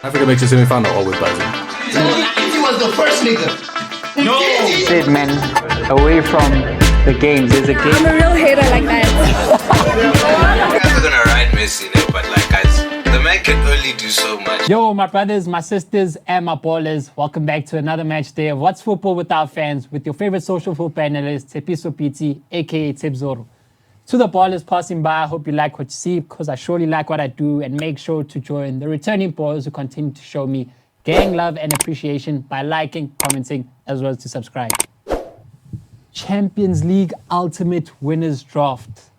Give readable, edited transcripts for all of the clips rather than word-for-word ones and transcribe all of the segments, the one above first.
Africa makes a semi-final or with buzzing. He was the first nigga. No. Said man, away from the games. There's a game. I'm a real hater like that. I'm never gonna ride Messi, but like guys, the man can only do so much. Yo, my brothers, my sisters, and my ballers. Welcome back to another match day of What's Football with our fans with your favorite social football analyst, Tepiso PT, aka Tebzoro. To the ballers passing by, I hope you like what you see because I surely like what I do, and make sure to join the returning ballers who continue to show me gang love and appreciation by liking, commenting, as well as to subscribe. Champions League Ultimate Winners Draft.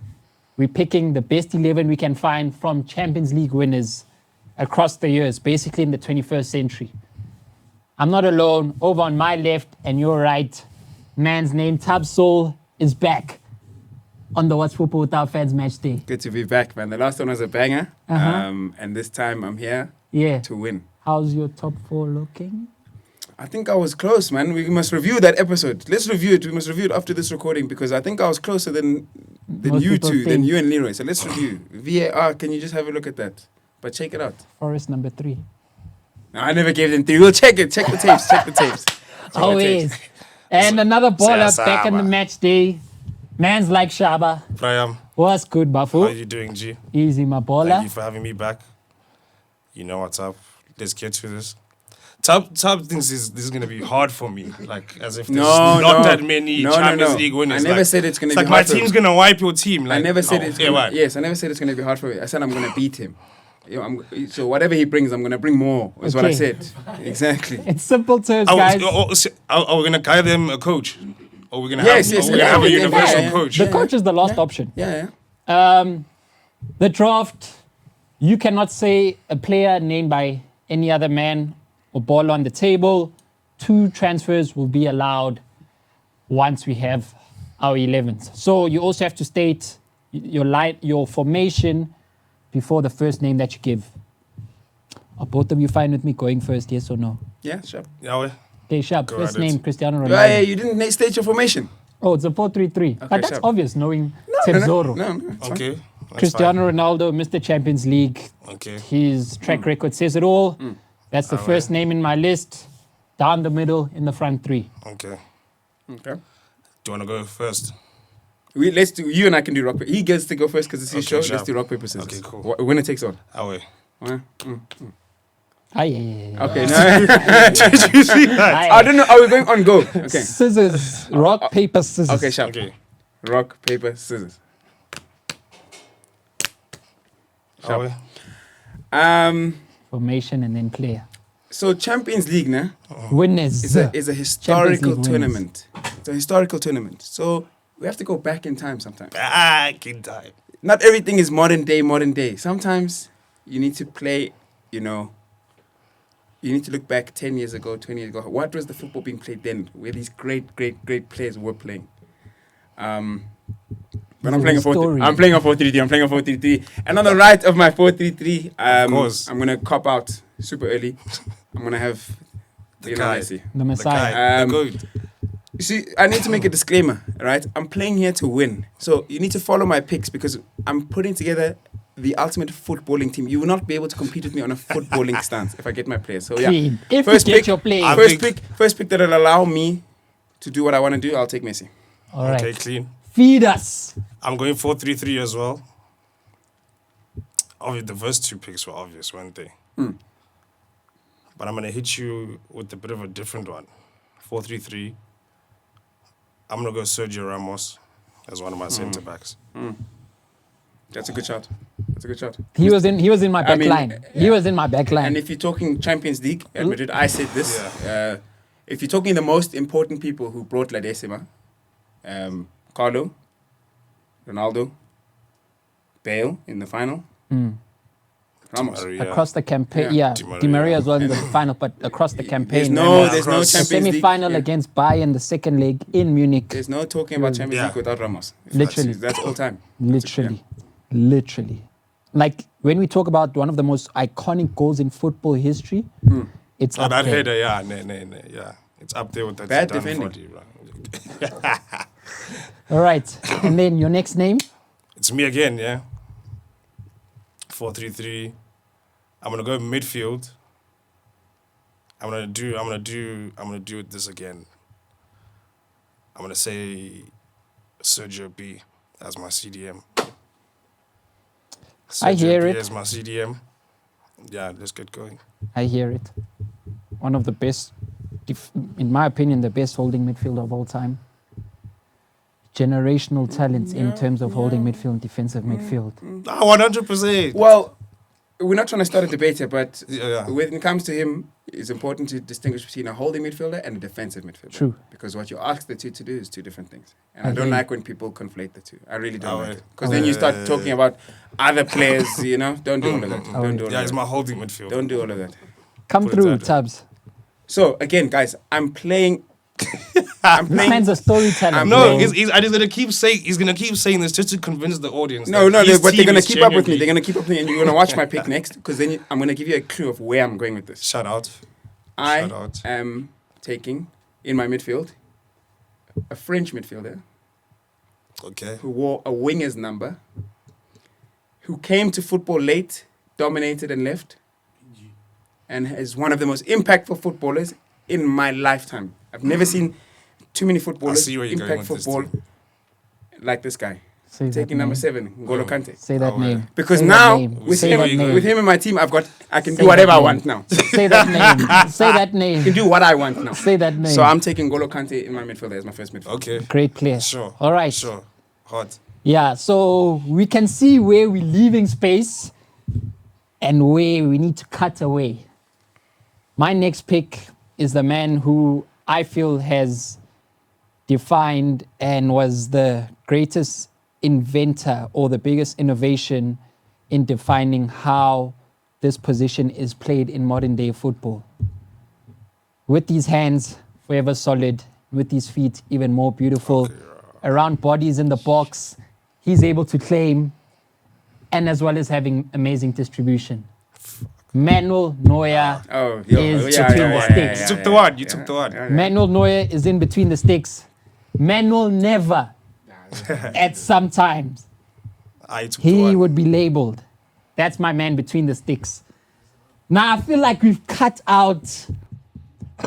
We're picking the best 11 we can find from Champions League winners across the years, basically in the 21st century. I'm not alone. Over on my left and your right, man's name, Tab Soul, is back on the What's Football with our fans match day. Good to be back, man. The last one was a banger, and this time I'm here to win. How's your top four looking? I think I was close, man. We must review that episode. Let's review it. We must review it after this recording because I think I was closer than you two, than you and Leroy. So let's review. VAR, can you just have a look at that? But check it out. Forest number 3. No, I never gave them 3. We'll check it. Check the tapes. Check the tapes. Always. And another baller back in the match day. Man's like Shaba. Priam, What's good, Bafu? how are you doing, G? Easy, my baller. Thank you for having me back. You know what's up. Let's get to this. Tab thinks this is going to be hard for me. Like, as if there's not that many Champions League winners. I never said it's going to be like hard. my team's going to wipe your team. Like, I never said it's gonna, what? Yes, I never said it's going to be hard for me. I said I'm going to beat him. So whatever he brings, I'm going to bring more, is what I said. Exactly. It's simple terms, guys. Are we going to guide them a coach? Or we're going to Yes, have a universal coach? The coach is the last option. Yeah. The draft, you cannot say a player named by any other man or ball on the table. 2 transfers will be allowed once we have our 11s. So you also have to state your formation before the first name that you give. Are both of you fine with me going first, yes or no? Yeah, sure. Yeah, Okay, sharp. Go First at it. name, Cristiano Ronaldo. Yeah, you didn't state your formation. Oh, it's a 4-3-3. But that's sharp. obvious, knowing Tebzoro. No, it's fine. okay. That's Cristiano Ronaldo, Mr. Champions League. fine. Okay. His track record says it all. That's the first name in my list. Down the middle in the front 3. Okay. Okay. Do you want to go first? Let's do. You and I can do rock paper. He gets to go first because it's his show. sharp. Let's do rock paper scissors. Okay, cool. Winner takes all. Away. Yeah. Okay. No. Did you see that? I don't know. Are we going on go? Okay. Scissors. Rock, paper, scissors. Okay, sharp. Okay. Rock paper scissors. Sharp. Away. Formation and then player. So Champions League, nah, Winners. is a historical League tournament. It's a historical tournament. So we have to go back in time sometimes. Back in time. Not everything is modern day. Sometimes you need to play, you need to look back 10 years ago, 20 years ago. What was the football being played then where these great players were playing? But I'm playing a 4-3. I'm playing a 4-3-3. And on the right of my 4-3-3, Of course. I'm going to cop out super early. I'm going to have The guy. Messi. The The Messiah. guy. The goat. You see, I need to make a disclaimer, right? I'm playing here to win. So you need to follow my picks because I'm putting together the ultimate footballing team. You will not be able to compete with me on a footballing stance if I get my players. So yeah, Clean. If you get your players. first pick that'll allow me to do what I want to do, I'll take Messi. All right. Okay, clean. Feed us. I'm going 4-3-3 as well. The first 2 picks were obvious, weren't they? But I'm going to hit you with a bit of a different one. 4-3-3. I'm going to go Sergio Ramos as one of my centre backs. That's a good shot. He was in my back line. He was in my back line. And if you're talking Champions League at Madrid, I said this. If you're talking the most important people who brought La Decima, Carlo, Ronaldo, Bale in the final, Ramos. Di Maria. across the campaign, Di Di Maria Maria as well in the final, but across the campaign. There's no the Champions League. semi-final against Bayern, the second leg in Munich. There's no talking about Champions League without Ramos. Literally. That's all time. Literally. Like when we talk about one of the most iconic goals in football history, it's up that there. header, yeah. It's up there with that Bad Zidane defending. 40, right? All right. And then your next name? It's me again, yeah. 4-3-3. I'm going to go midfield. I'm gonna do this again. I'm gonna say Sergio B as my CDM. I hear B it. as my CDM. Yeah, let's get going. I hear it. One of the best, in my opinion, the best holding midfielder of all time. Generational talents in terms of holding midfield, defensive midfield. 100%. Well, we're not trying to start a debate here, but Yeah. when it comes to him, it's important to distinguish between a holding midfielder and a defensive midfielder. True. Because what you ask the two to do is two different things. And I Agree. don't like when people conflate the two. I really don't like it. Because Oh, then you start talking about other players, you know? Don't do all of that. Don't do all Yeah, of it's that. my holding midfield. Don't do all of that. Come Put it through, that way. Tubbs. So, again, guys, I'm playing... This man's a storyteller. No, man. he's gonna keep saying this just to convince the audience. No, that his but they're team going to is keep up with me. genuinely- They're going to keep up with me, and you're going to watch my pick next, because then I'm going to give you a clue of where I'm going with this. Shout out. I Shout out. am taking, in my midfield, a French midfielder Okay. who wore a winger's number, who came to football late, dominated and left, and is one of the most impactful footballers in my lifetime. I've never seen too many footballers see where you're going impact with this football too. like this guy. Say that Taking number name. 7, N'Golo Kante. Say that Oh, yeah. name. Because Say now, that name. with Say him, that name. with him in my team, I can Say do whatever that I name. want now. Say that name. Say that I can name. do what I want now. Say that name. So I'm taking N'Golo Kante in my midfield as my first midfield. Okay. Great player. Sure. All right. Sure. Hot. Yeah, so we can see where we're leaving space and where we need to cut away. My next pick is the man who I feel has defined and was the greatest inventor or the biggest innovation in defining how this position is played in modern day football. With these hands, forever solid. With these feet, even more beautiful. Around bodies in the box, he's able to claim, and as well as having amazing distribution. Manuel Neuer Oh, is between the sticks. You took the one. You took the one. Manuel Neuer is in between the sticks. Manuel never, at some times, I took the he one. would be labeled. That's my man between the sticks. Now, I feel like we've cut out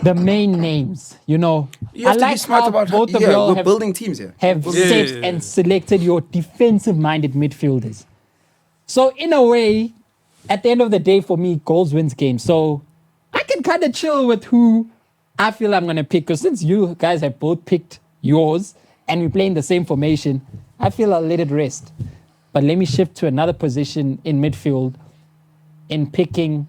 the main names, you know. You have I to like be smart how about how, both of yeah, y'all we're have building teams here. set and selected your defensive-minded midfielders. So in a way, at the end of the day, for me, goals wins games. So I can kind of chill with who I feel I'm going to pick. Because since you guys have both picked yours and we're playing the same formation, I feel I'll let it rest. But let me shift to another position in midfield in picking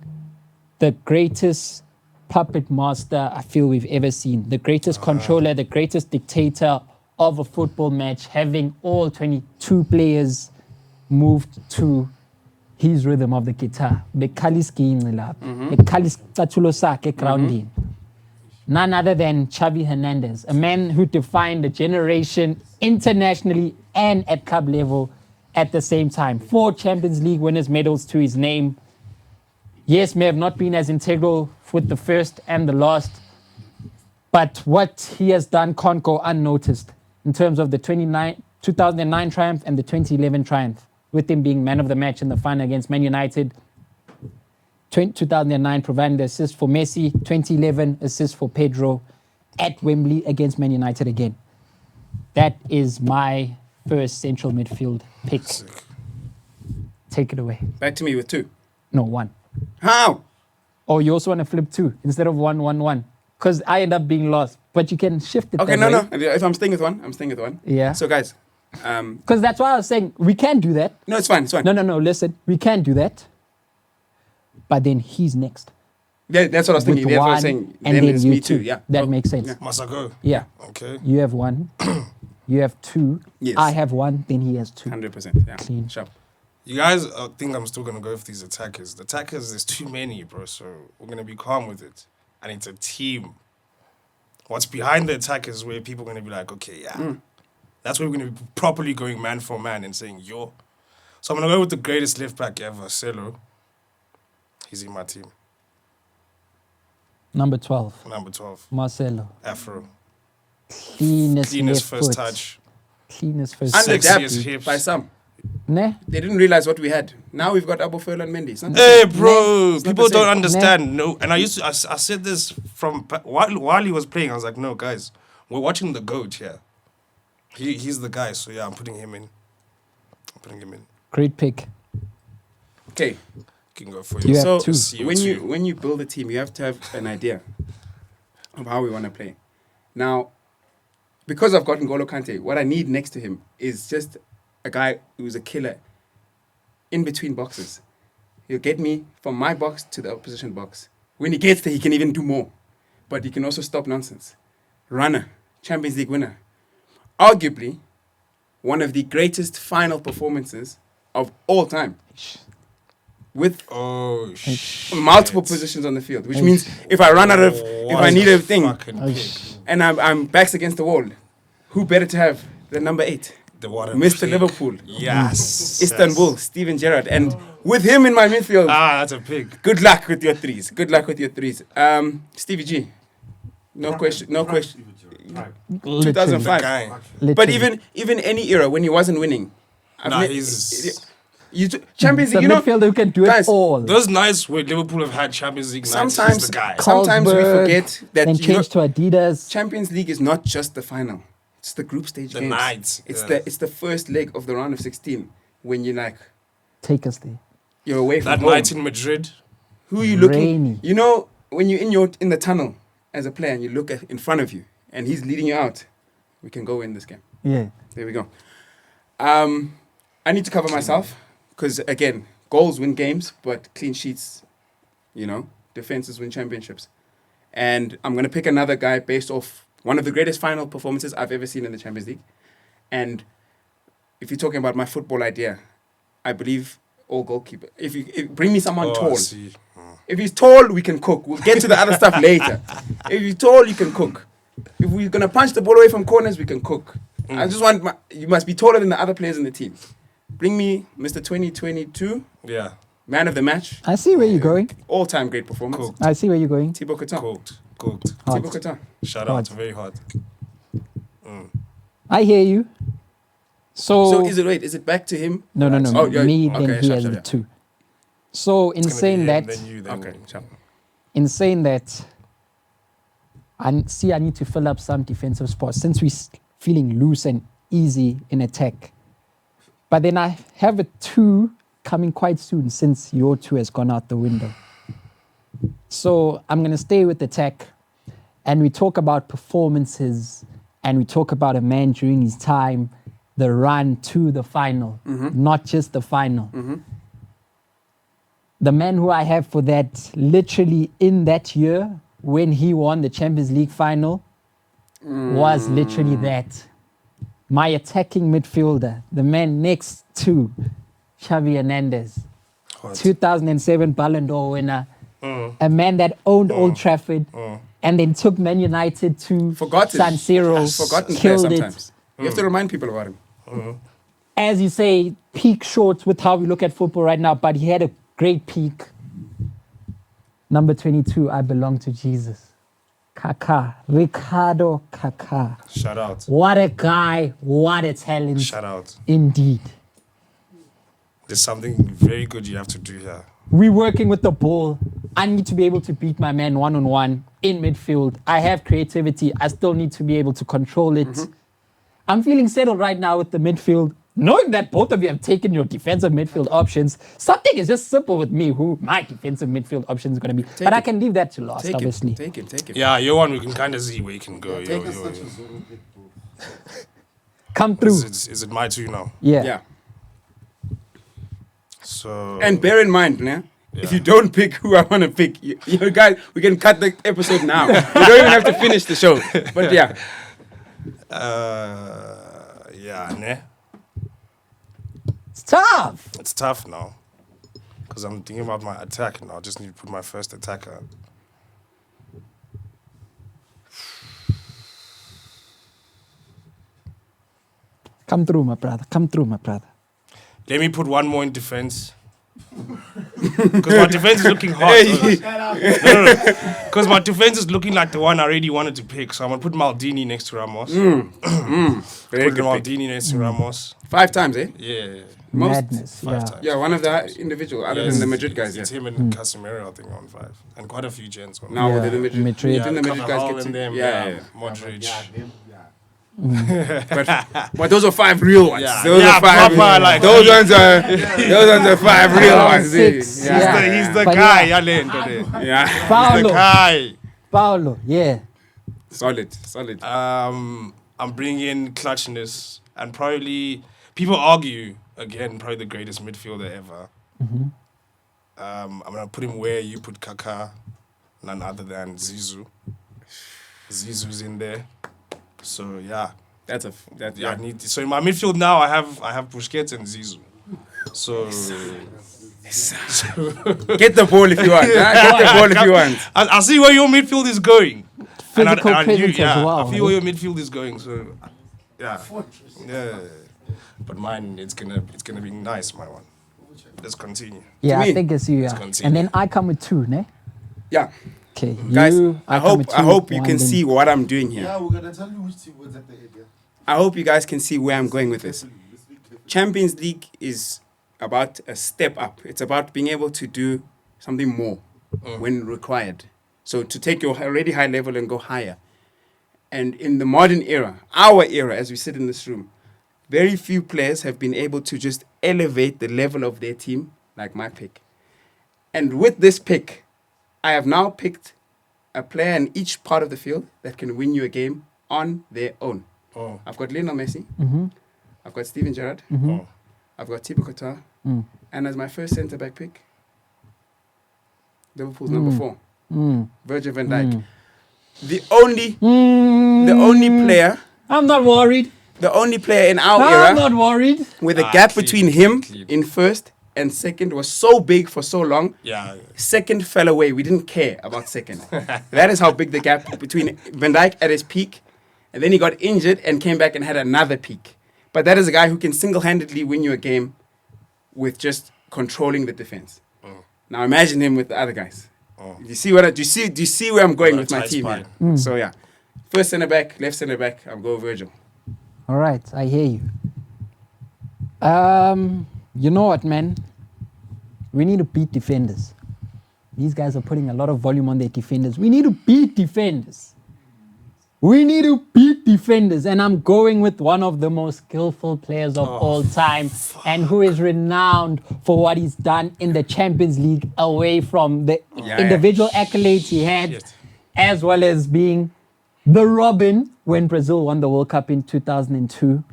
the greatest puppet master I feel we've ever seen. The greatest controller, the greatest dictator of a football match, having all 22 players moved to his rhythm of the guitar. Grounding. None other than Xavi Hernandez, a man who defined a generation internationally and at club level at the same time. 4 Champions League winners' medals to his name. Yes, may have not been as integral with the first and the last, but what he has done can't go unnoticed in terms of the 2009 triumph and the 2011 triumph, with him being man of the match in the final against Man United. 2009 providing the assist for Messi, 2011 assist for Pedro at Wembley against Man United again. That is my first central midfield pick. Take it away. Back to me with 2. No, 1. How? Or you also want to flip 2 instead of 1, 1, 1. Because I end up being lost. But you can shift it Okay, that no, way. no. If I'm staying with 1, I'm staying with 1. Yeah. So, guys, Because that's why I was saying we can do that. no, it's fine. It's fine. No, listen. We can do that. But then he's next. Yeah, that's what I was thinking. With That's what I one, was saying. and Then then it's you me too. two. Yeah. That Oh, makes sense. yeah. Must I go? Yeah. Okay. You have 1. You have 2. Yes. I have 1. Then he has 2. 100%. Yeah. Clean. Sharp. You guys think I'm still going to go for these attackers. The attackers, there's too many, bro. So we're going to be calm with it. And it's a team. What's behind the attackers is where people are going to be like, okay, yeah. That's where we're going to be properly going man for man and saying, yo. So I'm going to go with the greatest left back ever, Celo. He's in my team. Number 12. Number 12, Marcelo. Afro. Cleanest Cleanest left first foot. touch. Cleanest first Sexiest touch. Underdapped hips. by some. Ne? They didn't realize what we had. Now we've got Abu Furl and Mendy. It's not the Hey, same. bro, It's not people the don't same. understand. No, and I said this from while he was playing. I was like, no, guys, we're watching the GOAT here. He's the guy. So yeah, I'm putting him in. Great pick. Okay. You can go for You your have So two. when you build a team, you have to have an idea of how we want to play. Now, because I've got N'Golo Kante, what I need next to him is just a guy who's a killer in between boxes. He'll get me from my box to the opposition box. When he gets there, he can even do more. But he can also stop nonsense. Runner, Champions League winner. Arguably, one of the greatest final performances of all time. With multiple positions on the field, which means if I run out of, if I need a thing, and I'm backs against the wall, who better to have than number 8? The water Mr. pick. Liverpool. Yes. Istanbul, Steven Gerrard. And with him in my midfield, That's a pick. good luck with your threes. Stevie G. No question. 2005. Guy. But even any era when he wasn't winning. He's... Champions The League, midfielder who can do guys, it all. Those nights where Liverpool have had Champions League nights, Sometimes, he's the guy. sometimes we Carlsberg, forget that then change to Adidas. Champions League is not just the final; it's the group stage The games. nights, It's yeah. the first leg of the round of 16 when Take us there. you're away from That home. night in Madrid. Who are you looking? Rainy. You know when you're in the tunnel as a player and you look in front of you and he's leading you out. We can go win this game. Yeah. There we go. I need to cover myself because, again, goals win games, but clean sheets, defenses win championships. And I'm going to pick another guy based off one of the greatest final performances I've ever seen in the Champions League. And if you're talking about my football idea, I believe all goalkeeper. Bring me someone I tall. see. If he's tall, we can cook. We'll get to the other stuff later. If he's tall, you can cook. If we're going to punch the ball away from corners, we can cook. I just want you must be taller than the other players in the team. Bring me Mr. 2022, Yeah. man of the match, I see where you're going. all-time great performance. Cooked. I see where you're going. Thibaut Courtois. Cooked. Hot. Thibaut Courtois. Shout Hot. out. Very hot. I hear you. So is it back to him? No. Oh, yeah. Me, Okay, then he sure, has sure, the yeah. 2. So in It's gonna saying be him, that, then you, then Okay, me. sure. in saying that, I need to fill up some defensive spots since we're feeling loose and easy in attack. But then I have a 2 coming quite soon since your 2 has gone out the window. So I'm going to stay with attack, and we talk about performances, and we talk about a man during his time, the run to the final, not just the final. The man who I have for that, literally in that year, when he won the Champions League final, was literally that. My attacking midfielder, the man next to Xavi Hernandez, 2007 Ballon d'Or winner, a man that owned Old Trafford and then took Man United to Forgotten. San Siro, Forgotten player killed it. sometimes. You have to remind people about him. As you say, peak short with how we look at football right now, but he had a great peak. Number 22, I belong to Jesus. Kaká, Ricardo Kaká. Shout out. What a guy, what a talent. Shout out. Indeed. There's something very good you have to do here. We're working with the ball. I need to be able to beat my man one-on-one in midfield. I have creativity. I still need to be able to control it. I'm feeling settled right now with the midfield. Knowing that both of you have taken your defensive midfield options, something is just simple with me who my defensive midfield option is going to be. But I can leave that to last, Take obviously. it. Take it. Yeah, your one, we can kind of see where you can go. Take Yo. Come through. Is it my 2 now? Yeah. So... And bear in mind, if you don't pick who I want to pick, you guys, we can cut the episode now. We don't even have to finish the show. But yeah. Yeah, ne? It's tough. It's tough now. Because I'm thinking about my attack now. I just need to put my first attacker. Come through, my brother. Come through, my brother. Let me put one more in defense. Because my defense is looking hot. Because my defense is looking like the one I already wanted to pick. So I'm going to put Maldini next to Ramos. Very Put good pick. Maldini next to Ramos. 5 times, eh? Yeah. Madness. Five Yeah. times. Yeah, one of the individual other than the Madrid guys. It's Yeah. him and Casemiro, I think, on 5. And quite a few gents on Now Yeah, the Madrid. Madrid. Didn't the Madrid guys Carvajal get and to? them, Yeah. Modric. But those are 5 real ones. Yeah. Those Yeah, are 5. proper, like, those ones are 5 real ones. 6, Yeah. He's the But guy, yeah. Yeah. The Paulo. guy. Paulo. Yeah. Solid. I'm bringing in clutchness and probably people argue again probably the greatest midfielder ever. I'm gonna put him where you put Kaká, none other than Zizou. Zizou's in there, so yeah. That's I need. So in my midfield now, I have Busquets and Zizou. So Get the ball if you want. Get the ball if you want. I see where your midfield is going. Physical And I presence as well. I feel where your midfield is going. So yeah. But mine, it's gonna be nice. My one. Let's continue. Yeah, me, I think it's you. Yeah. continue. And then I come with 2, ne? Yeah. Okay. Guys, you, I come with hope 2, you one, can then- see what I'm doing here. Yeah, we're gonna tell you which team was at the end. Yeah. I hope you guys can see where I'm going with this. Champions League is about a step up. It's about being able to do something more when required. So to take your already high level and go higher. And in the modern era, our era, as we sit in this room, very few players have been able to just elevate the level of their team like my pick. And with this pick, I have now picked a player in each part of the field that can win you a game on their own. Oh. I've got Lionel Messi. I've got Steven Gerrard. Oh. I've got Thibaut Courtois. And as my first centre-back pick, Liverpool's number 4, Virgil van Dijk. The only player, I'm not worried. the only player in our I'm era not worried. where the gap clean, between him clean. in first and second was so big for so long. Yeah. Second fell away. We didn't care about second. That is how big the gap between Van Dijk at his peak, and then he got injured and came back and had another peak. But that is a guy who can single-handedly win you a game with just controlling the defense. Now imagine him with the other guys. Do you see where I'm going Got a with my tight team spine. here? So yeah, first centre back, left centre back. I'll go Virgil. All right, I hear you. You know what, man? We need to beat defenders. These guys are putting a lot of volume on their defenders. We need to beat defenders. We need to beat defenders. And I'm going with one of the most skillful players of all time and who is renowned for what he's done in the Champions League away from the individual accolades he had, Shit. as well as being the Robin when Brazil won the World Cup in 2002.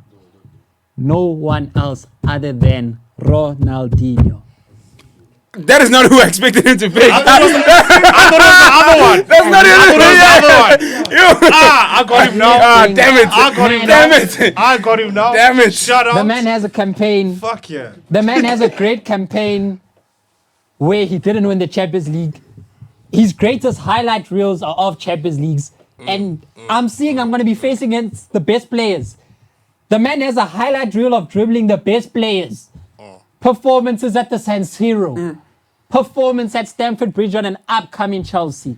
No one else other than Ronaldinho. That is not who I expected him to pick. I thought it was the other one. That's not I got him now. Damn it! I got him Damn now. it! I got him now. Damn it! Shut up. The man has a campaign. Fuck yeah. The man has a great campaign where he didn't win the Champions League. His greatest highlight reels are of Champions Leagues. And I'm going to be facing against the best players. The man has a highlight reel of dribbling the best players. Performances at the San Siro. Performance at Stamford Bridge on an upcoming Chelsea.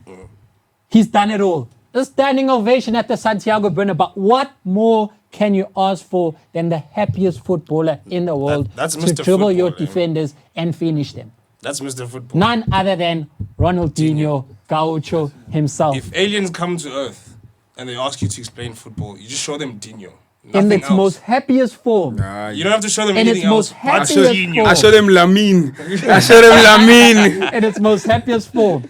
He's done it all. A standing ovation at the Santiago Bernabeu. What more can you ask for than the happiest footballer in the world that's to Mr. dribble your Football, defenders and finish them? That's Mr. Football. None other than Ronaldinho Gaucho himself. If aliens come to Earth and they ask you to explain football, you just show them Dino. In Nothing its else. most happiest form. You don't have to show them In anything its most else. happiest Dino. I showed him Lamine. I showed him Lamine. In its most happiest form.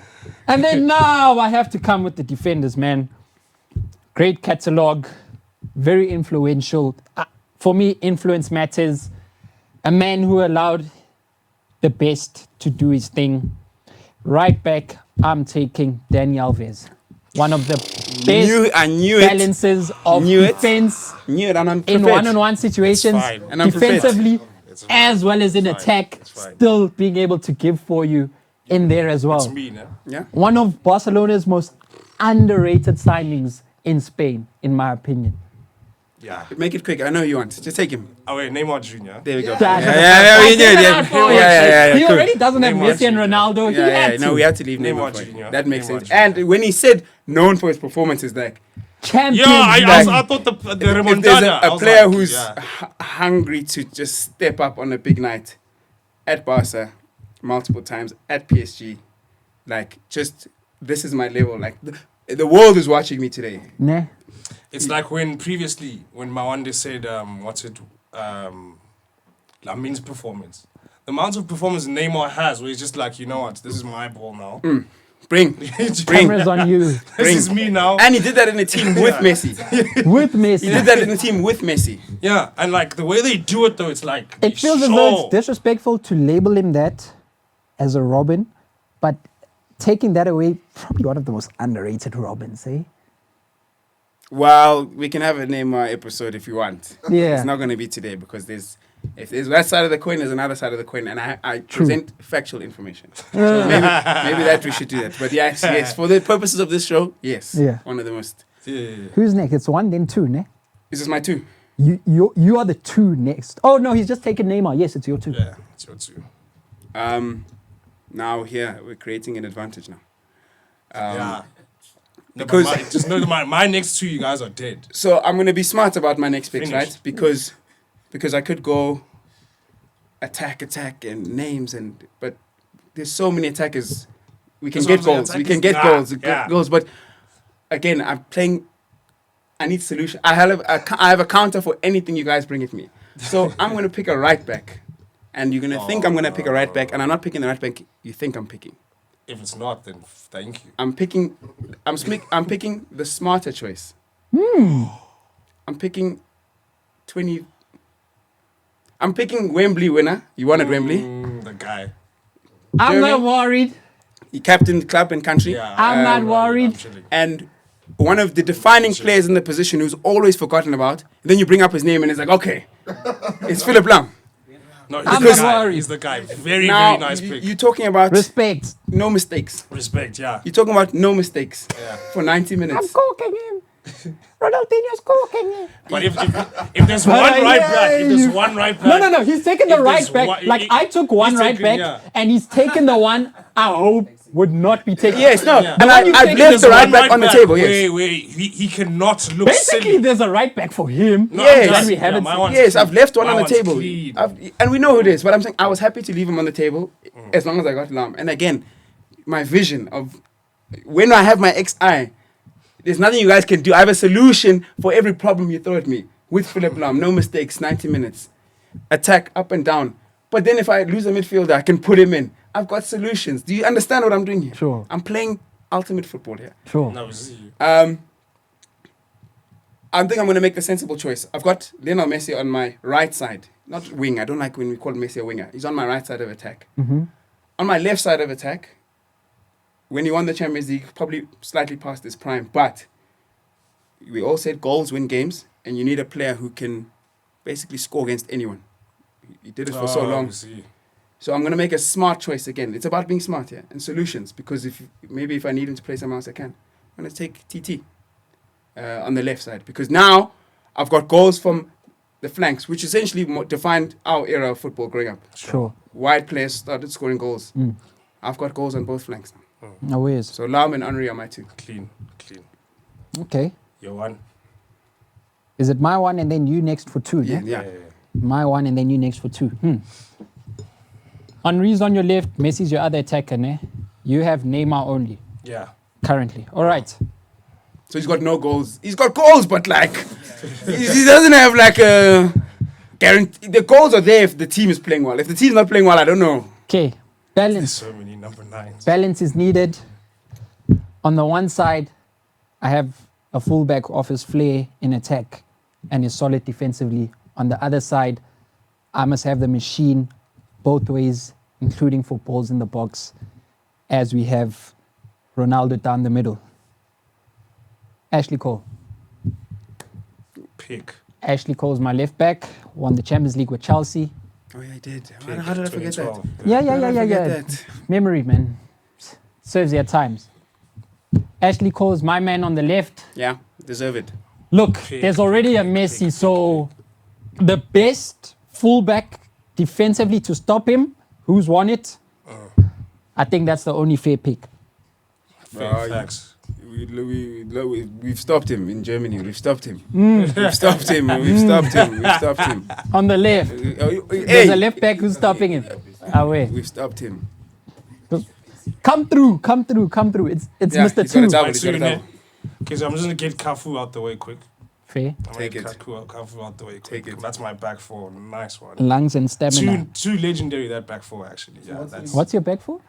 And then now I have to come with the defenders, man. Great catalogue, very influential. For me, influence matters. A man who allowed the best to do his thing. Right back, I'm taking Dani Alves. One of the best I knew it. balances of Knew it. defense Knew it. And I'm in prepared. one-on-one situations, fine. And I'm prepared. defensively, It's as well as in fine. attack, It's fine. still being able to give for you in there as well. It's me, no? Yeah. One of Barcelona's most underrated signings in Spain, in my opinion. Yeah. Make it quick. I know you want. Just take him. Oh, wait, Neymar Jr. There we go. Yeah, we knew it. He cool. already doesn't have Neymar Messi and Jr. Ronaldo. He Yeah, had to. no, we have to leave Neymar Neymar for it. Jr. That makes Neymar sense. Jr. And when he said known for his performances, like Champions Yeah, League. I thought the If there's remontada. I a was player like, who's yeah. hungry to just step up on a big night at Barca multiple times, at PSG, like, just, this is my level. Like, the world is watching me today. Nah. It's like when previously, when Mawande said, Lamin's performance. The amount of performance Neymar has, where he's just like, you know what, this is my ball now. Bring. Cameras on you. This is me now. And he did that in a team with Messi. With He Messi. did that in a team with Messi. Yeah, and like the way they do it though, it's like It feels as though it's disrespectful to label him that as a Robin, but taking that away, probably one of the most underrated Robins, eh? Well, we can have a Neymar episode if you want. Yeah. It's not going to be today because if there's that side of the coin, there's another side of the coin, and I present factual information. So maybe that we should do that. But yes, for the purposes of this show, yes. Yeah. One of the most. Who's next? It's one, then two, ne? This is my two. You are the two next. Oh no, he's just taken Neymar. Yes, it's your two. Yeah, it's your two. Now here we're creating an advantage now. Yeah. No, because- but just know that my next two, you guys are dead. So I'm going to be smart about my next picks, Finish. right? Because I could go attack and names but there's so many attackers. We can That's get what I'm goals. saying, We can attackers, get yeah. goals. But again, I'm playing. I need solution. I have a counter for anything you guys bring at me. So I'm going to pick a right back, and you're going to think I'm going to pick a right back, and I'm not picking the right back you think I'm picking. If it's not, then thank you. I'm picking the smarter choice. I'm picking I'm picking Wembley winner. You wanted Wembley. The guy. I'm Jeremy? not worried. He captained club and country. Yeah. I'm not I'm worried. chilling. And one of the defining players in the position who's always forgotten about. And then you bring up his name and it's like, okay, it's Philip Lam. No, he's I'm the not guy. worried. He's the guy. Very, Now, very nice pick. you're talking about Respect. no mistakes. Respect, yeah. You're talking about no mistakes Yeah. for 90 I'm minutes. cooking him. Ronaldinho's cooking him. But if there's one right back, if there's one right back. No. He's taken the If right there's back. one- Like I took one he's right taken- back, yeah. and he's taken the one I hope would not be taken. Yes, no. Yeah. And The one you I've take- left There's the right one back on the table, yes. Wait, he cannot look Basically, silly. there's a right back for him. No, Yes. I'm just- And we haven't my seen- one's Yes, clean. I've left one My on the one's table. clean. And we know who it is, but I'm saying I was happy to leave him on the table as long as I got Lam. And again, my vision of when I have my XI, there's nothing you guys can do. I have a solution for every problem you throw at me with Philip Lam. No mistakes, 90 minutes. Attack up and down. But then if I lose a midfielder, I can put him in. I've got solutions. Do you understand what I'm doing here? Sure. I'm playing ultimate football here. Sure. No, it's you. I think I'm going to make the sensible choice. I've got Lionel Messi on my right side. Not wing. I don't like when we call Messi a winger. He's on my right side of attack. On my left side of attack, when he won the Champions League, probably slightly past his prime. But we all said goals win games, and you need a player who can basically score against anyone. He did it for so long. See. So I'm going to make a smart choice again. It's about being smart here and solutions, because if I need him to play somewhere else, I can. I'm going to take TT on the left side, because now I've got goals from the flanks, which essentially defined our era of football growing up. Sure. Wide players started scoring goals. I've got goals on both flanks now. No ways. So Lam and Henry are my two. Clean. Okay. Your one. Is it my one and then you next for two? Yeah. Yeah. My one and then you next for two. Henry's on your left. Messi's your other attacker, ne? You have Neymar only Yeah. currently. All right. So he's got no goals. He's got goals, but like he doesn't have like a guarantee. The goals are there if the team is playing well. If the team's not playing well, I don't know. Okay. Balance. So many number 9s. Balance is needed. On the one side, I have a fullback off his flair in attack and is solid defensively. On the other side, I must have the machine both ways, including for balls in the box, as we have Ronaldo down the middle. Ashley Cole. Pick. Ashley Cole's my left back, won the Champions League with Chelsea. Oh yeah, I did. Pick. How did I forget that? 2012. Yeah. How did I forget that? Memory, man. Serves you at times. Ashley Cole's my man on the left. Yeah, deserve it. Look, Pick, there's already a Messi, so the best fullback defensively to stop him, who's won it? I think that's the only fair pick. Fair facts. We've stopped him in Germany. We've stopped him. We've stopped him. We've stopped him. We've stopped him. On the left. There's a left back who's stopping him. Away. We've stopped him. Come through. It's Yeah, Mr. he's got a Two. double, he's got a double. Okay, so I'm just gonna get Cafu out the way quick. Fair. I'm Take gonna it. get Cafu out the way quick. Take it. That's my back four. Nice one. Lungs and stamina. Two legendary that back four actually. Yeah, that's What's your back for?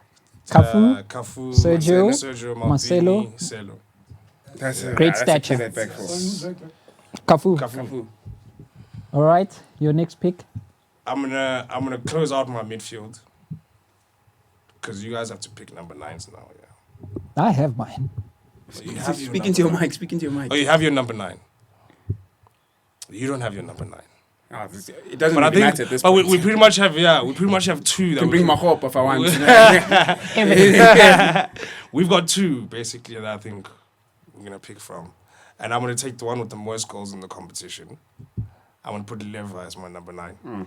Cafu? Cafu, Sergio, Sergio, Marcelo. Maldini, Celo. That's Great that's stature. A key, that back four. Cafu. Cafu. All right. Your next pick. I'm gonna close out my midfield because you guys have to pick number 9s now. Yeah. I have mine. You have your Speaking to your number mic. Speaking to your mic. Oh, you have your number 9. You don't have your number 9. Ah, it doesn't But I really matter think, at this but point. we pretty much have two. You That can we bring my hope if I want. We've got 2 basically that I think we're gonna pick from, and I'm gonna take the one with the most goals in the competition. I'm gonna put Lever as my number 9.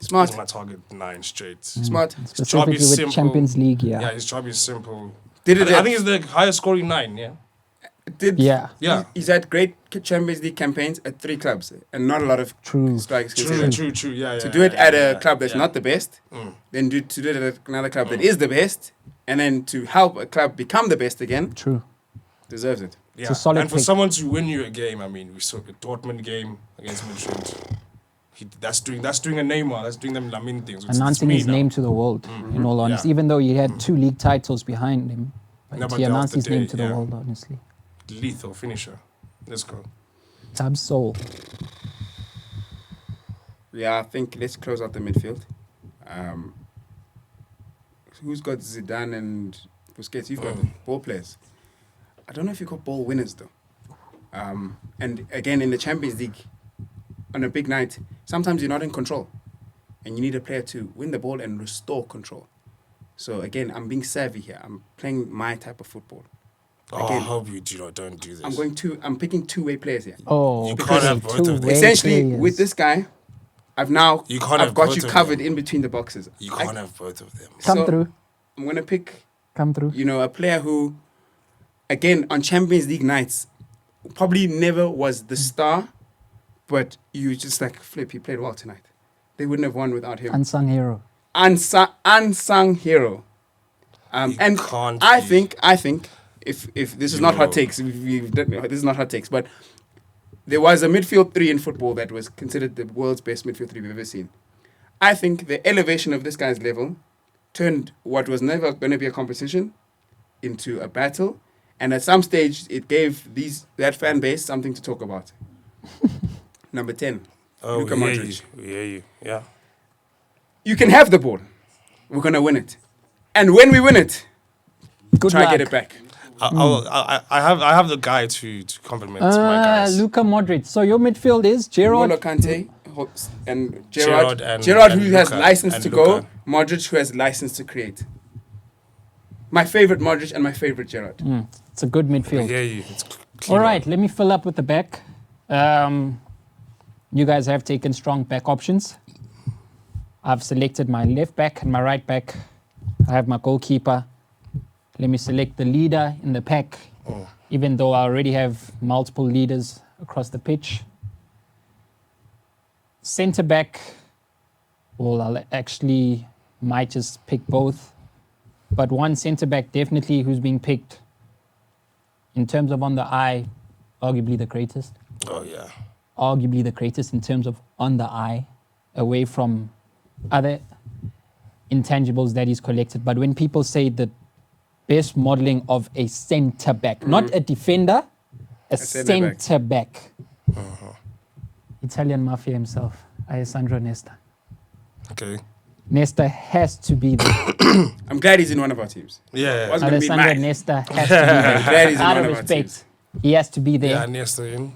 Smart. He's my target 9 straight. Smart. His job Specifically is with simple. Champions League, yeah. Yeah, his job is simple. Did it? I think it's the highest scoring 9. Yeah. Yeah. Yeah. He's had great Champions League campaigns at 3 clubs, and not a lot of True. strikes. True. considered. True. Yeah. To do it at a yeah, club that's yeah. not the best, then to do it at another club that is the best, and then to help a club become the best again, True. deserves it. Yeah. a solid and for pick. someone to win you a game, I mean, we saw the Dortmund game against Midfield. That's doing a Neymar. That's doing them Lamine things. It's Announcing me his now. name to the world, in all honesty. Yeah. Even though he had 2 league titles behind him, but No, but he that was announced the his name day, to the yeah. world, honestly. Lethal finisher. Let's go. Tab Soul. Yeah, I think let's close out the midfield. Who's got Zidane and Busquets? You've got ball players. I don't know if you've got ball winners though. And again, in the Champions League, on a big night, sometimes you're not in control, and you need a player to win the ball and restore control. So again, I'm being savvy here. I'm playing my type of football. Oh, I Again, hope you don't do this. I'm picking 2-way players here. Oh, You can't have both of them. two-way Essentially, players. with this guy, I've got You can't have you both of covered them. in between the boxes. You can't have both of them. Come so- through. I'm gonna pick, Come through. a player who, again, on Champions League nights, probably never was the star, but you just like flip. He played well tonight. They wouldn't have won without him. Unsung hero. Unsung hero. You And can't I be- think if this is not hot takes, this is not hot takes, but there was a midfield 3 in football that was considered the world's best midfield 3 we've ever seen. I think the elevation of this guy's level turned what was never going to be a competition into a battle, and at some stage it gave that fan base something to talk about. Number 10, Oh, Luka we hear Modric. you. We hear you. Yeah. You can have the ball. We're going to win it. And when we win it, Good try luck. get it back. I have the guy to compliment my guys. Luka Modric. So your midfield is N'Golo Gerard. Kante and Gerrard Gerard and who has Luka, license and to Luka. go, Modric who has license to create. My favorite Modric and my favorite Gerrard. It's a good We midfield. hear you. It's clean All right, on. let me fill up with the back. You guys have taken strong back options. I've selected my left back and my right back. I have my goalkeeper. Let me select the leader in the pack, even though I already have multiple leaders across the pitch. Centre back, well, I'll actually might just pick both. But one centre back definitely who's being picked in terms of on the eye, arguably the greatest. Oh yeah. Arguably the greatest in terms of on the eye, away from other intangibles that he's collected. But when people say the best modeling of a centre back, not a defender, a centre-back. centre back. Italian mafia himself, Alessandro Nesta. Okay. Nesta has to be there. I'm glad he's in one of our teams. Yeah. Wasn't gonna be Alessandro mine. Nesta has to be there. I'm glad he's in Out one of of our respect, teams. he has to be there. Yeah, Nesta in.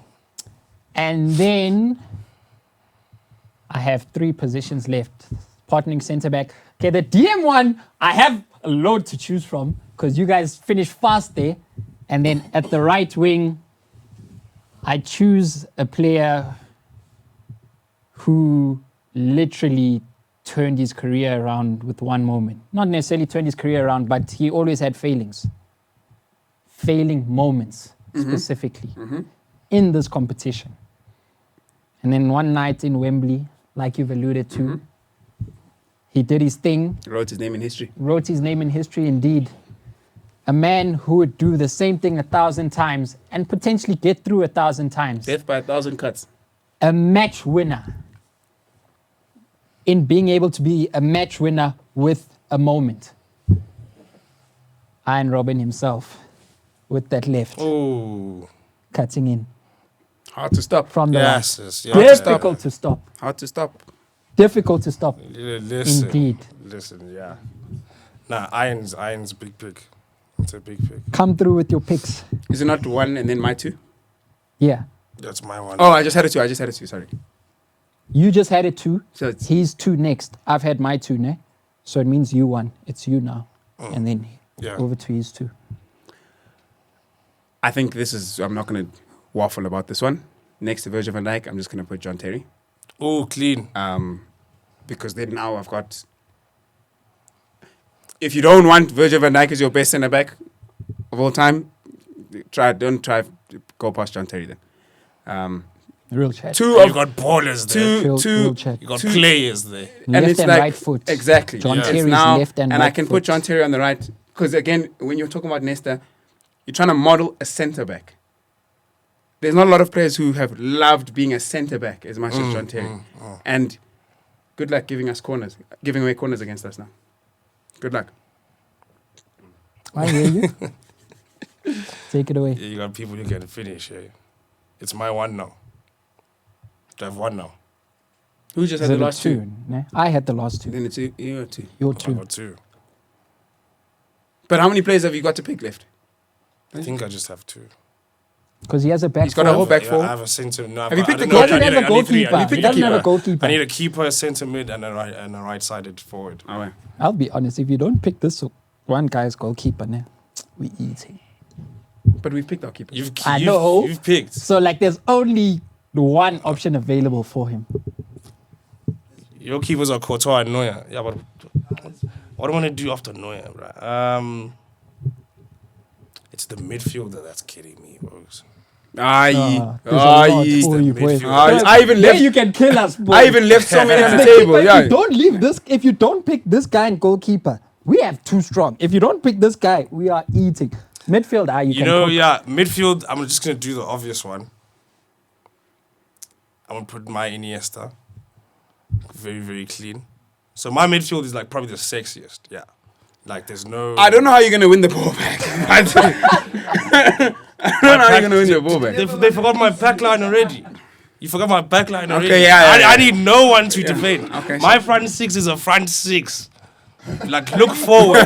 And then I have 3 positions left. Partnering centre back. Okay, the DM one, I have a load to choose from because you guys finished fast there. And then at the right wing, I choose a player who literally turned his career around with one moment. Not necessarily turned his career around, but he always had failings. failing moments specifically in this competition. And then one night in Wembley, like you've alluded to, he did his thing, Wrote his name in history. wrote his name in history indeed. A man who would do the same thing 1,000 times and potentially get through 1,000 times. Death by 1,000 cuts. A match winner in being able to be a match winner with a moment. Iron Robin himself with that left Oh, cutting in Hard to stop. from the yes, right. yes. Difficult to stop. Hard to stop. Difficult to stop. Listen, Indeed. Listen, yeah. Nah, Iron's big pick. It's a big pick. Come through with your picks. Is it not one and then my two? Yeah. That's my one. Oh, I just had it two. Sorry. You just had it two. So it's He's two next. I've had my two, ne? So it means you won. It's you now. And then Yeah. over to his two. I think this is. I'm not going to waffle about this one. Next to Virgil van Dijk, I'm just going to put John Terry. Oh, clean. Because then now I've got. If you don't want Virgil van Dijk as your best centre back of all time, don't try to go past John Terry then. Real chat. Two You of got ballers there. Real chat. You got players there. Left it's and like- right foot. Exactly. John It's Terry's now, left and I right can foot. put John Terry on the right because again, when you're talking about Nesta, you're trying to model a centre back. There's not a lot of players who have loved being a centre back as much as John Terry, and good luck giving away corners against us now. Good luck. I hear you. Take it away. Yeah, you got people who can finish. Yeah. It's my one now. I have one now. Who just Is had it the a last two? ne? I had the last two. Then it's you two. Your I two. got two. But how many players have you got to pick left? I think I just have two. Because he has a back He's got a four. whole back Yeah, four. I have a centre. No, Have you picked I the don't know, He doesn't have a I need three. goalkeeper. I need He three. doesn't have a goalkeeper. I need a keeper, centre mid, and a right-sided forward. Oh, yeah. I'll be honest, if you don't pick this one guy's goalkeeper, ne, we eat him. But we've picked our keeper. I know. You've picked. So like there's only one option available for him. Your keepers are Courtois and Neuer. Yeah, but what do I want to do after Neuer, bro? It's the midfielder that's kidding me, folks. Aye. There's a lot Aye. for you, boy. midfield. I even There left. you can kill us, boy. I even left so many on the If table. you Yeah. don't leave this, if you don't pick this guy in goalkeeper, we have too strong. If you don't pick this guy, we are eating. Midfield, you You can know, cook. yeah, midfield, I'm just going to do the obvious one. I'm going to put my Iniesta. Very, very clean. So my midfield is like probably the sexiest, yeah. Like there's no... I don't know how you're going to win the ball back. I don't know how you're going to win your ball back. They forgot my back line already. You forgot my back line already. Okay, yeah. I need no one to defend. Okay. My front six is a front six. Like, look forward.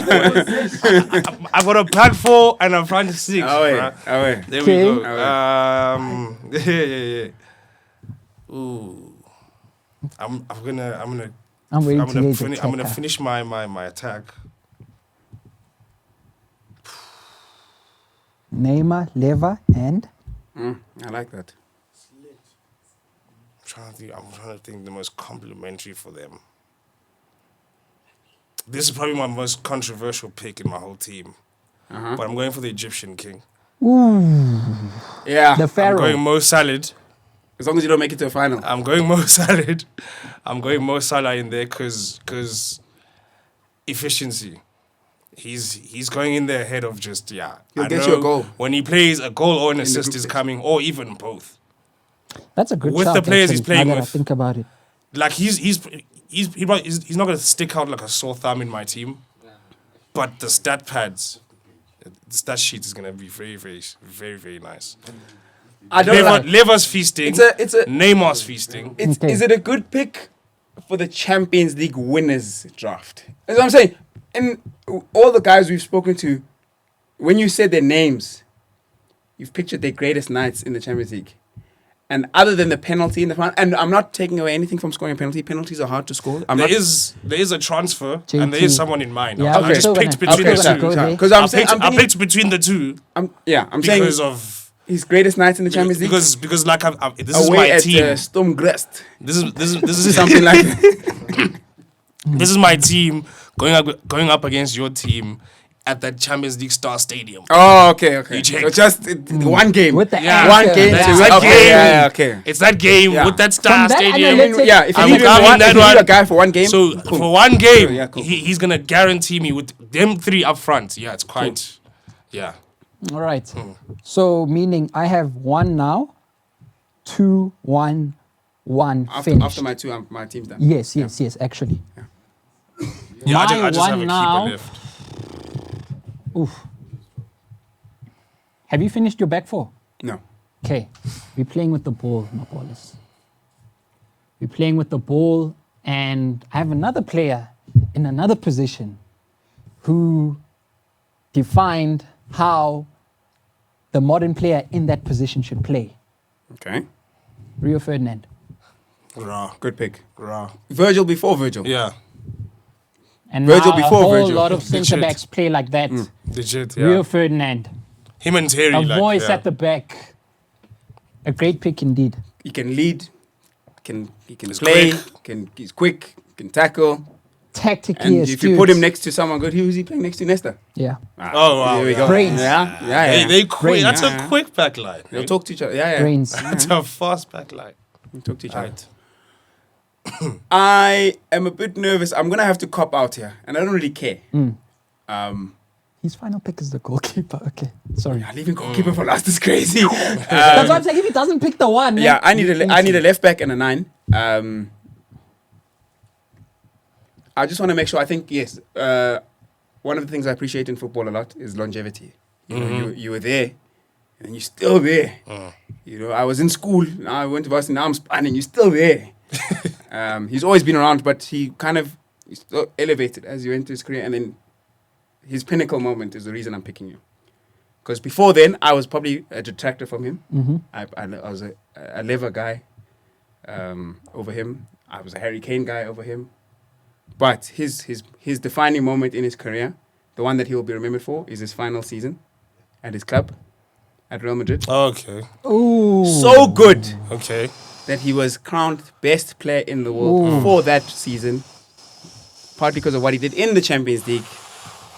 I've got a back four and a front six. Oh, wait. bruh. Oh, wait. There Okay. we go. Yeah. Ooh. I'm I'm waiting to get the gonna attacker. finish my attack. Neymar, Leva, and I like that. I'm trying to think the most complimentary for them. This is probably my most controversial pick in my whole team. But I'm going for the Egyptian king. Yeah. the I'm Pharaoh. going Mo Salad. As long as you don't make it to a final. I'm going Mo Salad. I'm going Mo Salah in there because efficiency. He's going in there ahead of just, yeah. He'll I get know you a goal. When he plays, a goal or an the assist group is stage. coming, or even both. That's a good With shout, the players he's actually, playing now that I with. think about it. Like he's not gonna stick out like a sore thumb in my team, but the stat pads, the stat sheet is gonna be very, very, very, very nice. I don't like. Lever's feasting. It's a. Neymar's feasting. Okay. Is it a good pick for the Champions League winners draft? That's what I'm saying. And all the guys we've spoken to, when you said their names, you've pictured their greatest nights in the Champions League. And other than the penalty in the final, and I'm not taking away anything from scoring a penalty. Penalties are hard to score. There is a transfer and there is JT. someone in mind. Yeah, I I'm just still picked gonna- between I'm the still two. gonna go there. Because I I'm saying, picked between the two I'm because saying of his greatest nights in the Champions League. because like this is away my at team. Sturmgrest. This is Something like that. This is my team going up against your team at that Champions League Star Stadium. Oh, okay. You check. So just one game. With the Yeah. one anchor. game. That's to- that okay, game. yeah, okay. It's that game Yeah. with that From Star that Stadium. analytics- Yeah, if you I'm need coming one, that if you need one. a guy for one game, So cool. for one game, Yeah, cool. he's gonna guarantee me with them 3 up front. Yeah, it's quite. Yeah. All right. So meaning I have 1 now, 2, 1, 1 finished. After my 2, my team's done. Yes, actually. Yeah, I My just one have a now- keeper left. Oof. Have you finished your back 4? No. Okay. We're playing with the ball, my ballers. We're playing with the ball, and I have another player in another position who defined how the modern player in that position should play. Okay. Rio Ferdinand. Raw. Good pick. Raw. Virgil before Virgil. Yeah. And Virgil now before a whole Virgil. lot of Legit. centre backs play like that. Legit. Yeah. Rio Ferdinand, Him and Terry. a like, voice yeah. at the back. A great pick indeed. He can lead. He can He's play. quick. He's quick. Can tackle. Tactically And astute. if you put him next to someone good, who is he playing next to? Nesta. Yeah. Oh, wow. Here we yeah. go. Brains. Yeah. They quick. Brains. That's Yeah. a quick back line. They'll talk to each other. Yeah. Brains. That's a fast back line. They'll talk to each other. Right. I am a bit nervous. I'm gonna have to cop out here, and I don't really care. His final pick is the goalkeeper. Okay. Sorry. Leaving goalkeeper for last is crazy. That's what I'm saying. If he doesn't pick the one. Yeah, then I need a left back and a 9. I just want to make sure. I think yes. One of the things I appreciate in football a lot is longevity. You know, you were there, and you're still there. You know, I was in school. Now I went to varsity. Now I'm spanning. You're still there. He's always been around, but he's still elevated as you enter his career, and then his pinnacle moment is the reason I'm picking you. Because before then, I was probably a detractor from him. I was a Lever guy over him. I was a Harry Kane guy over him. But his defining moment in his career, the one that he will be remembered for, is his final season at his club, at Real Madrid. Okay. Ooh. So good Okay. that he was crowned best player in the world for that season, partly because of what he did in the Champions League.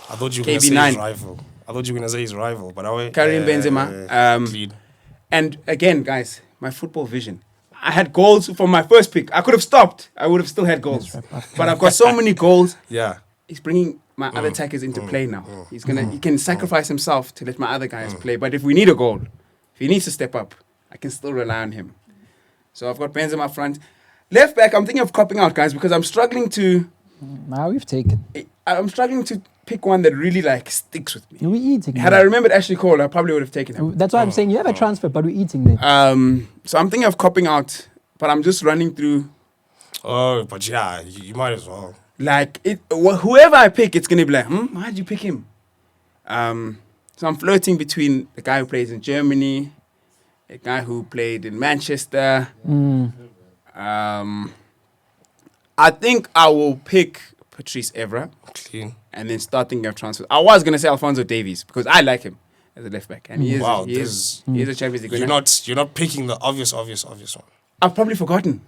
I thought you were going to say KB9. his rival. But I Karim Benzema. Clean. And again, guys, my football vision. I had goals from my first pick. I could have stopped. I would have still had goals. But I've got so many goals. Yeah. He's bringing my other attackers into play now. He can sacrifice himself to let my other guys play. But if we need a goal, if he needs to step up, I can still rely on him. So I've got Benzema up front. Left back, I'm thinking of copping out, guys, because I'm struggling to pick one that really sticks with me. We're eating. Had I remembered Ashley Cole, I probably would have taken him. That's why I'm saying you have a transfer, but we're eating there. So I'm thinking of copping out, but I'm just running through. Oh, but yeah, you might as well. Whoever I pick, it's gonna be like, why'd you pick him? So I'm flirting between the guy who plays in Germany, a guy who played in Manchester. I think I will pick Patrice Evra Clean. and then start thinking of transfers. I was gonna say Alphonso Davies because I like him as a left back, and he is a Champions League winner. You're not picking the obvious one. I've probably forgotten.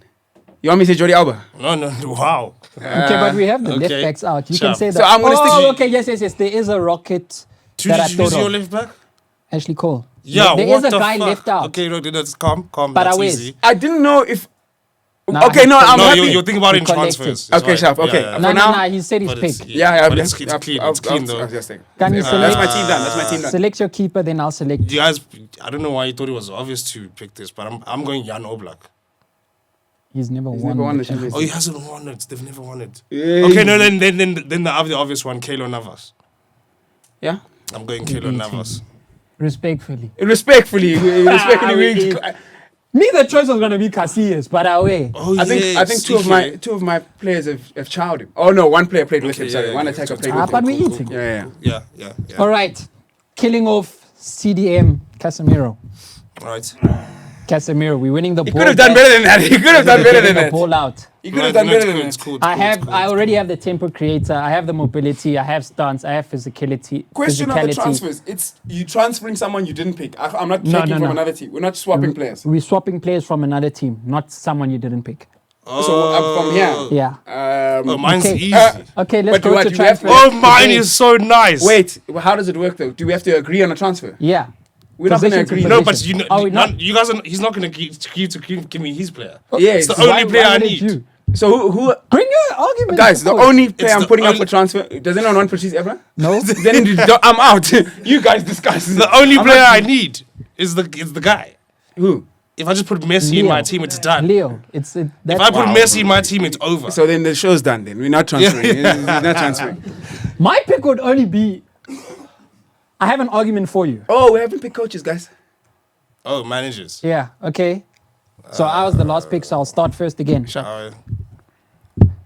You want me to say Jordi Alba? No. Wow. Okay, but we have the left okay. backs out. You Sure. can say that. So I'm gonna stick- okay, yes. There is a rocket that I Who's thought your of. left back? Ashley Cole. Yeah, There what is a the guy fuck? left out. Okay, no, that's calm. But That's I was. easy. I didn't know if. Nah, Okay, no, he's I'm No, happy. you're thinking about We in collected. transfers. Okay, sharp. Okay. Yeah, No, For now- he said his But pick. it's- Yeah, but it's clean. It's clean though. I'll just take it. Can you That's select? my team done. That's my team done. Select your keeper, then I'll select. You guys, I don't know why you thought it was obvious to pick this, but I'm going Jan Oblak. He's never won. never won the the Champions Oh, he hasn't won it. They've never won it. Yeah. Okay, no, then the other obvious one, Keylor Navas. Yeah. I'm going Keylor Navas. Respectfully. Respectfully, Me, the choice was going to be Casillas, but away. Oh, I think two of my players have chowed him. Oh no, one player played with him. Okay, Sorry, yeah, one yeah, attacker cool, played Ah, with but him. we're eating. Yeah. Yeah. All right. Killing off CDM, Casemiro. All right. Casemiro, we're winning the He ball. could have done back. better than that. He could have done better Getting than the that. ball out. He could have done better than It's that. cool. I already have the tempo creator. I have the mobility. I have stance. I have physicality. Question of the physicality. transfers. It's you transferring someone you didn't pick. I'm not No, taking no, from no. another team. We're not swapping players. We're swapping players from another team, not someone you didn't pick. So from here. Yeah. Mine's Okay. easy. Okay, let's But go what, to do we have transfer. to- Oh, mine Okay. is so nice. Wait, how does it work though? Do we have to agree on a transfer? Yeah. We're not going to Position to agree. No, position. but Are we not? you guys, he's not going to give me his player. Yeah, It's the so only player I would it need. you? So who Bring your argument. guys? The only player I'm the putting up only- for transfer. Does anyone want Patrice Evra? No. Then I'm out. You guys discuss. The only I'm player not- I need is the guy. Who? If I just put Messi in my team, it's done. Leo. That's If I put Messi in my team, it's over. So then the show's done. Then we're not transferring. We're not transferring. my pick would only be. I have an argument for you. Oh, we haven't picked coaches, guys. Oh, managers. Yeah. Okay. So I was the last pick, so I'll start first again.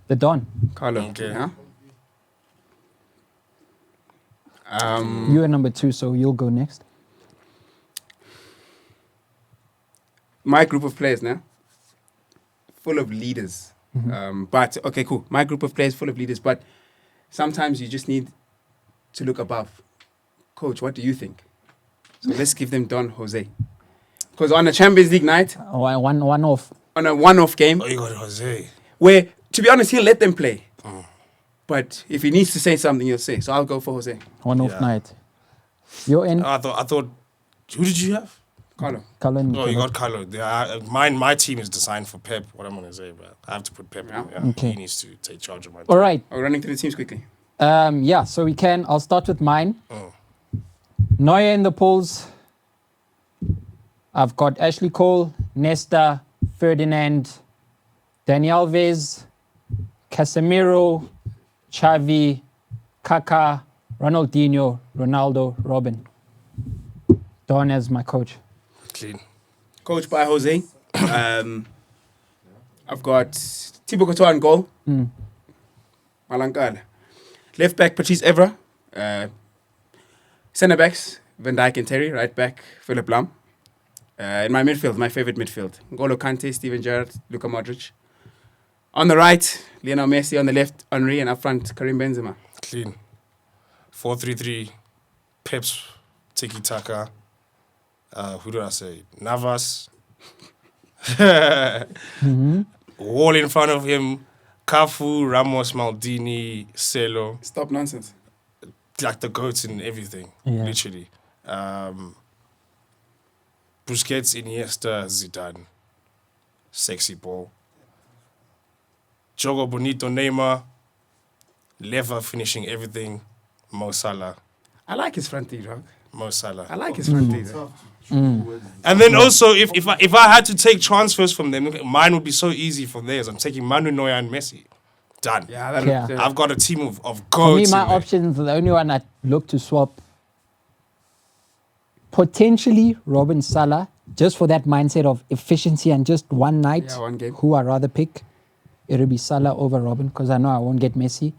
The Don. Carlo. Okay. Huh? You are number 2, so you'll go next. My group of players now, full of leaders. But okay, cool. My group of players full of leaders, but sometimes you just need to look above. Coach, what do you think? So let's give them Don Jose. Because on a Champions League night, One off. on a one-off game, Oh, you got Jose. where, to be honest, he'll let them play. But if he needs to say something, he'll say. So I'll go for Jose. One off Yeah. night. You're in. I thought. Who did you have? Carlo. Colin. Oh, you got Carlo. My team is designed for Pep. What I'm gonna say, but I have to put Pep. Yeah. In, yeah. Okay. He needs to take charge of my team. All right. We're running through the teams quickly. Yeah, so we can. I'll start with mine. Neuer in the polls. I've got Ashley Cole, Nesta, Ferdinand, Dani Alves, Casemiro, Xavi, Kaká, Ronaldinho, Ronaldo, Robin. Don as my coach. Clean. Coached by Jose. I've got Thibaut Courtois in goal. Malankala. Left back, Patrice Evra. Centre backs, Van Dijk and Terry. Right back, Philip Lahm. In my midfield, my favorite midfield, N'Golo Kante, Steven Gerrard, Luka Modric. On the right, Lionel Messi. On the left, Henry. And up front, Karim Benzema. Clean. 4-3-3. Pep's tiki taka. Who did I say? Navas. Wall in front of him. Cafu, Ramos, Maldini, Celo. Stop nonsense. Like the goats in everything, Yeah. literally. Busquets, Iniesta, Zidane. Sexy ball. Jogo Bonito, Neymar. Leva finishing everything. Mo Salah. I like his front three, dog. Mo Salah. I like his front three. dog. And then also, if I had to take transfers from them, mine would be so easy from theirs. I'm taking Manu, Neuer, and Messi. Done. Yeah, Yeah. I've got a team of For me, goats. my in there. options, the only one I look to swap, potentially Robin Salah, just for that mindset of efficiency and just one night. Yeah, one game. Who I'd rather pick. It'll be Salah over Robin because I know I won't get Messi.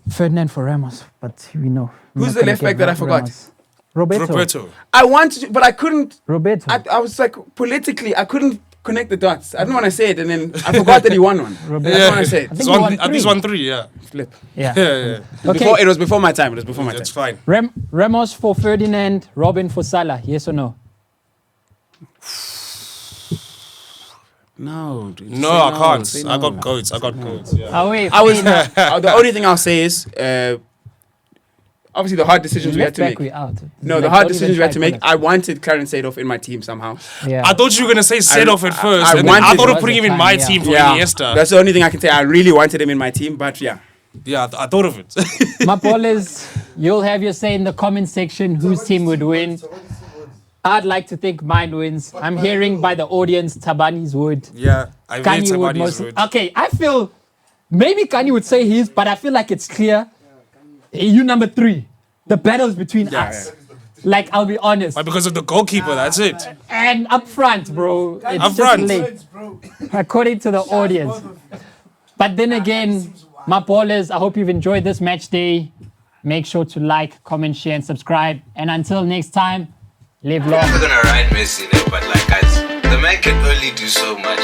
Ferdinand for Ramos, but we know. we're Who's not the gonna left get back that I forgot? Ramos. Roberto. Roberto. I wanted to, but I couldn't. Roberto. I was like, politically, I couldn't connect the dots. I didn't want to say it, and then I forgot that he won one. I didn't want to say it. I think he won At least three. 1-3, yeah. Flip. Yeah. Yeah. Okay. It was before my time. It was before my That's time. fine. Ramos for Ferdinand, Robin for Salah. Yes or no? No, dude. No, I can't. I got goats. I got goats. Yeah. Oh, wait. I was. The only thing I'll say is, obviously, the hard decisions we had left to back, make. we out. No, Like, the hard don't even decisions we had try to make. call I wanted Clarence Seedorf in my team somehow. it. Yeah. I thought you were gonna say set off at first, I and then I wanted- thought of Was putting him the in my time, team for Yeah, Iniesta. that's the only thing I can say. I really wanted him in my team, but yeah. Yeah, I thought of it. My ballers, you'll have your say in the comment section whose team would win. I'd like to think mine wins. I'm hearing by the audience Tabani's would. Yeah, I read Kanye would somebody's most. word. Okay, I feel maybe Kanye would say his, but I feel like it's clear. You number 3. The battle's between us. Like, I'll be honest. But because of the goalkeeper, that's it. And up front, bro. It's Up just front. late. According to the audience. But then again, my ballers, I hope you've enjoyed this match day. Make sure to like, comment, share, and subscribe. And until next time, live long. I'm never gonna ride Messi, but like guys, the man can only do so much.